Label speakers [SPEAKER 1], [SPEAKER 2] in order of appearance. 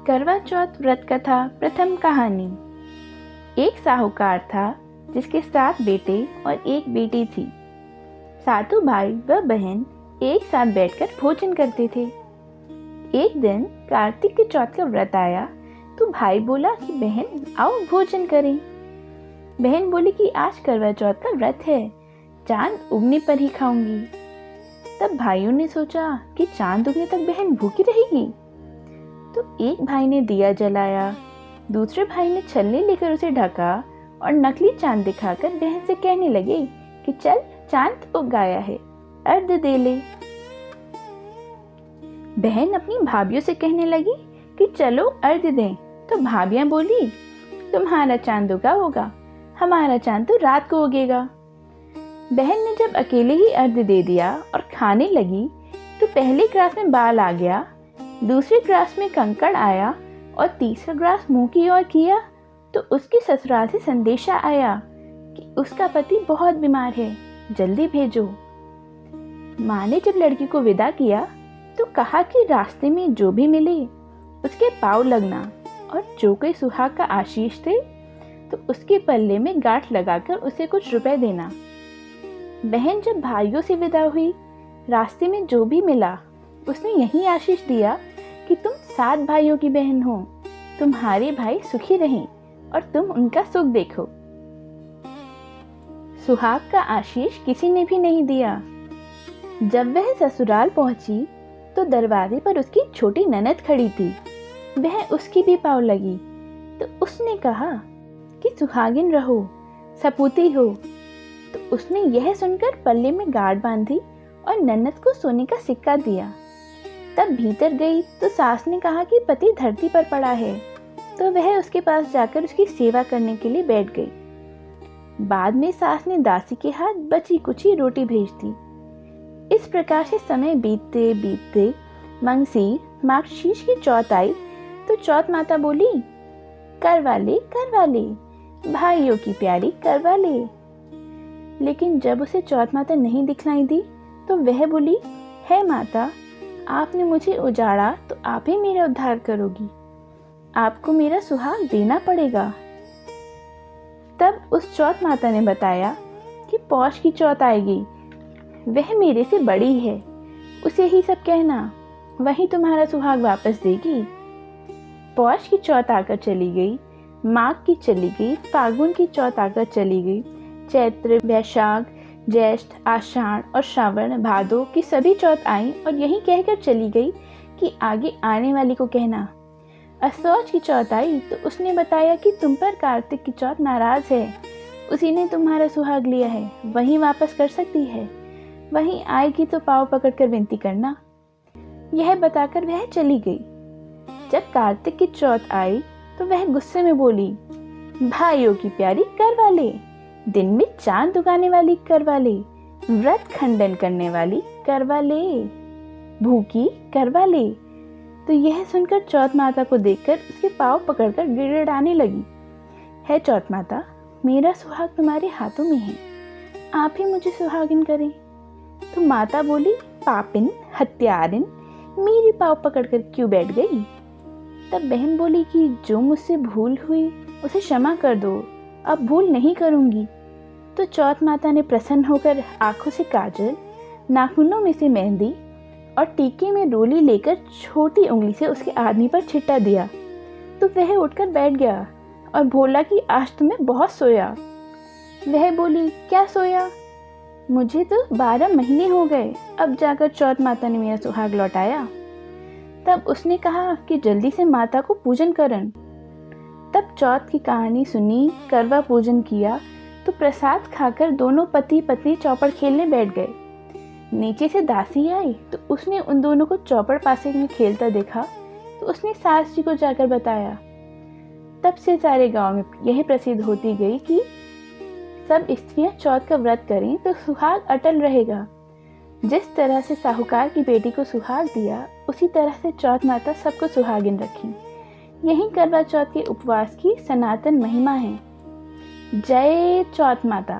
[SPEAKER 1] करवा चौथ व्रत कथा प्रथम कहानी। एक साहूकार था जिसके 7 बेटे और 1 बेटी थी। सातों भाई व बहन एक साथ बैठकर भोजन करते थे। एक दिन कार्तिक के चौथ का व्रत आया तो भाई बोला कि बहन आओ भोजन करें। बहन बोली कि आज करवा चौथ का व्रत है, चांद उगने पर ही खाऊंगी। तब भाइयों ने सोचा कि चांद उगने तक बहन भूखी रहेगी। तो एक भाई ने दिया जलाया, दूसरे भाई ने छलनी लेकर उसे ढका और नकली चांद दिखाकर बहन से कहने लगे कि चल चांद उग गया है, अर्घ दे ले। बहन अपनी भाभीयों से कहने लगी कि चलो अर्घ दें। तो भाभियां बोली तुम्हारा चांद उगा होगा, हमारा चांद तो रात को उगेगा। बहन ने जब अकेले ही अर्घ दे दिया और खाने लगी तो पहले ग्रास में बाल आ गया, दूसरे ग्रास में कंकड़ आया और तीसरा ग्रास मुंह की ओर किया तो उसके ससुराल से संदेशा आया कि उसका पति बहुत बीमार है, जल्दी भेजो। माँ ने जब लड़की को विदा किया तो कहा कि रास्ते में जो भी मिले उसके पाँव लगना और जो कोई सुहाग का आशीष दे तो उसके पल्ले में गांठ लगाकर उसे कुछ रुपए देना। बहन जब भाइयों से विदा हुई, रास्ते में जो भी मिला उसने यही आशीष दिया कि तुम 7 भाइयों की बहन हो, तुम्हारे भाई सुखी रहें और तुम उनका सुख देखो। सुहाग का आशीष किसी ने भी नहीं दिया। जब वह ससुराल पहुंची तो दरवाजे पर उसकी छोटी ननद खड़ी थी। वह उसकी भी पाँव लगी तो उसने कहा कि सुहागिन रहो, सपूती हो। तो उसने यह सुनकर पल्ले में गांठ बांधी और ननद को सोने का सिक्का दिया। तब भीतर गई तो सास ने कहा कि पति धरती पर पड़ा है, तो वह उसके पास जाकर उसकी सेवा करने के लिए बैठ गई। बाद में सास ने दासी के हाथ बची कुची रोटी भेज दी। इस प्रकार से समय बीतते बीतते मंगसीर माघशीर्ष की चौथ आई तो चौथ माता बोली करवा ले भाइयों की प्यारी करवा ले। लेकिन जब उसे चौथ माता नहीं दिखलाई दी तो वह बोली है माता, आपने मुझे उजाड़ा तो आप ही मेरा उद्धार करोगी, आपको मेरा सुहाग देना पड़ेगा। तब उस चौथ माता ने बताया कि पौष की चौथ आएगी, वह मेरे से बड़ी है, उसे ही सब कहना, वही तुम्हारा सुहाग वापस देगी। पौष की चौथ आकर चली गई, माघ की चली गई, फागुन की चौथ आकर चली गई, चैत्र, वैशाख, ज्येष्ठ, आषाढ़ और श्रावण, भादो की सभी चौथ आई और यही कहकर चली गई कि आगे आने वाली को कहना। असौज की चौथ आई तो उसने बताया कि तुम पर कार्तिक की चौथ नाराज है, उसी ने तुम्हारा सुहाग लिया है, वही वापस कर सकती है, वही आएगी तो पाँव पकड़कर विनती करना। यह बताकर वह चली गई। जब कार्तिक की चौथ आई तो वह गुस्से में बोली भाइयों की प्यारी करवा ले, दिन में चांद उगाने वाली करवा ले, व्रत खंडन करने वाली करवा ले, भूखी करवा ले। तो यह सुनकर चौथ माता को देखकर उसके पाँव पकड़कर गिड़गिड़ाने लगी, है चौथ माता, मेरा सुहाग तुम्हारे हाथों में है, आप ही मुझे सुहागिन करें। तो माता बोली पापिन हत्यारिन, मेरे पाँव पकड़कर क्यों बैठ गई। तब बहन बोली कि जो मुझसे भूल हुई उसे क्षमा कर दो, अब भूल नहीं करूंगी। तो चौथ माता ने प्रसन्न होकर आंखों से काजल, नाखूनों में से मेहंदी और टीके में रोली लेकर छोटी उंगली से उसके आदमी पर छिट्टा दिया। तो वह उठकर बैठ गया और बोला कि आज तो मैं बहुत सोया। वह बोली क्या सोया, मुझे तो 12 महीने हो गए, अब जाकर चौथ माता ने मेरा सुहाग लौटाया। तब उसने कहा कि जल्दी से माता को पूजन करन। तब चौथ की कहानी सुनी, करवा पूजन किया तो प्रसाद खाकर दोनों पति पत्नी चौपड़ खेलने बैठ गए। नीचे से दासी आई तो उसने उन दोनों को चौपड़ पासे में खेलता देखा तो उसने सास जी को जाकर बताया। तब से सारे गांव में यह प्रसिद्ध होती गई कि सब स्त्रियां चौथ का व्रत करें तो सुहाग अटल रहेगा। जिस तरह से साहूकार की बेटी को सुहाग दिया उसी तरह से चौथ माता सबको सुहागिन रखें। यही करवा चौथ के उपवास की सनातन महिमा है। जय चौथ माता।